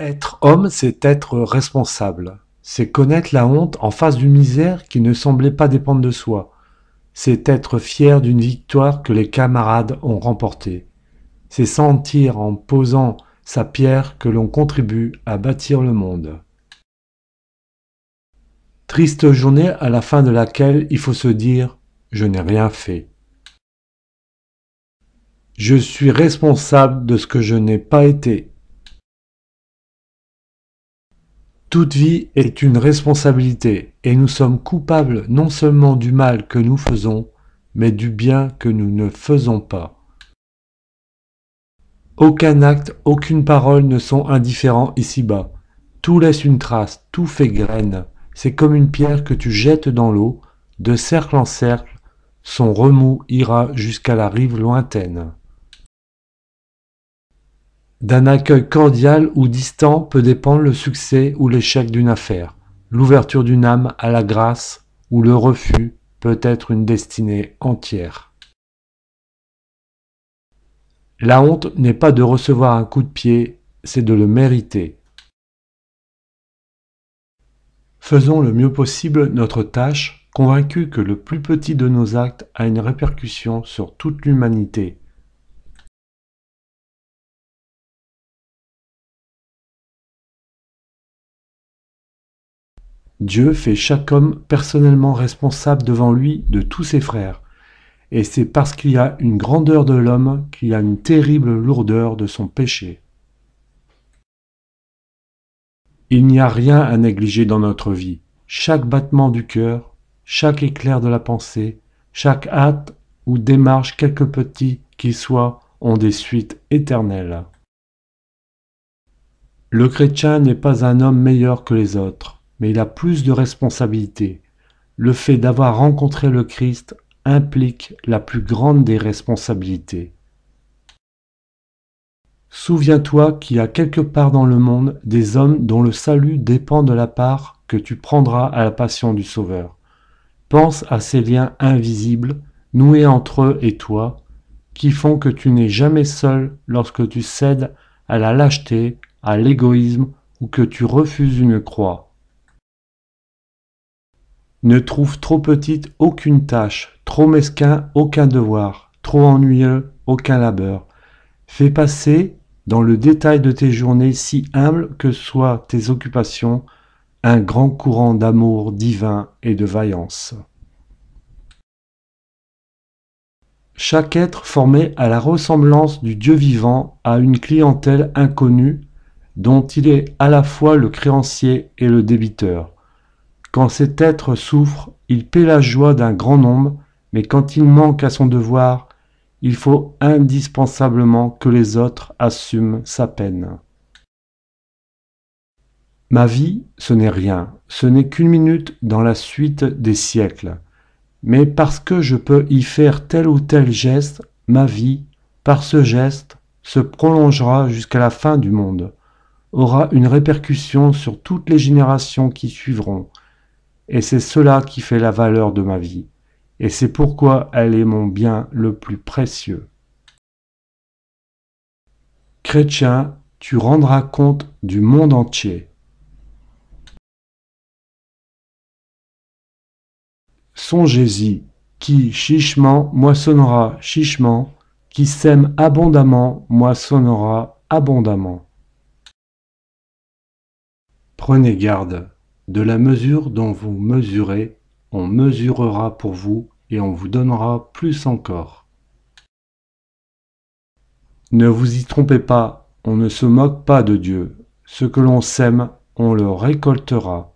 Être homme, c'est être responsable. C'est connaître la honte en face d'une misère qui ne semblait pas dépendre de soi. C'est être fier d'une victoire que les camarades ont remportée. C'est sentir en posant sa pierre que l'on contribue à bâtir le monde. Triste journée à la fin de laquelle il faut se dire « Je n'ai rien fait ». Je suis responsable de ce que je n'ai pas été. Toute vie est une responsabilité et nous sommes coupables non seulement du mal que nous faisons, mais du bien que nous ne faisons pas. Aucun acte, aucune parole ne sont indifférents ici-bas. Tout laisse une trace, tout fait graine. C'est comme une pierre que tu jettes dans l'eau, de cercle en cercle, son remous ira jusqu'à la rive lointaine. D'un accueil cordial ou distant peut dépendre le succès ou l'échec d'une affaire, l'ouverture d'une âme à la grâce ou le refus peut être une destinée entière. La honte n'est pas de recevoir un coup de pied, c'est de le mériter. Faisons le mieux possible notre tâche, convaincus que le plus petit de nos actes a une répercussion sur toute l'humanité. Dieu fait chaque homme personnellement responsable devant lui de tous ses frères, et c'est parce qu'il y a une grandeur de l'homme qu'il y a une terrible lourdeur de son péché. Il n'y a rien à négliger dans notre vie. Chaque battement du cœur, chaque éclair de la pensée, chaque acte ou démarche quelque petit qu'il soit ont des suites éternelles. Le chrétien n'est pas un homme meilleur que les autres, mais il a plus de responsabilités. Le fait d'avoir rencontré le Christ implique la plus grande des responsabilités. Souviens-toi qu'il y a quelque part dans le monde des hommes dont le salut dépend de la part que tu prendras à la passion du Sauveur. Pense à ces liens invisibles, noués entre eux et toi, qui font que tu n'es jamais seul lorsque tu cèdes à la lâcheté, à l'égoïsme ou que tu refuses une croix. Ne trouve trop petite aucune tâche, trop mesquin aucun devoir, trop ennuyeux aucun labeur. Fais passer, dans le détail de tes journées, si humbles que soient tes occupations, un grand courant d'amour divin et de vaillance. Chaque être formé à la ressemblance du Dieu vivant a une clientèle inconnue dont il est à la fois le créancier et le débiteur. Quand cet être souffre, il paie la joie d'un grand nombre, mais quand il manque à son devoir, il faut indispensablement que les autres assument sa peine. Ma vie, ce n'est rien, ce n'est qu'une minute dans la suite des siècles. Mais parce que je peux y faire tel ou tel geste, ma vie, par ce geste, se prolongera jusqu'à la fin du monde, aura une répercussion sur toutes les générations qui suivront. Et c'est cela qui fait la valeur de ma vie. Et c'est pourquoi elle est mon bien le plus précieux. Chrétien, tu rendras compte du monde entier. Songez-y, qui chichement moissonnera chichement, qui sème abondamment moissonnera abondamment. Prenez garde, de la mesure dont vous mesurez, on mesurera pour vous et on vous donnera plus encore. Ne vous y trompez pas, on ne se moque pas de Dieu. Ce que l'on sème, on le récoltera.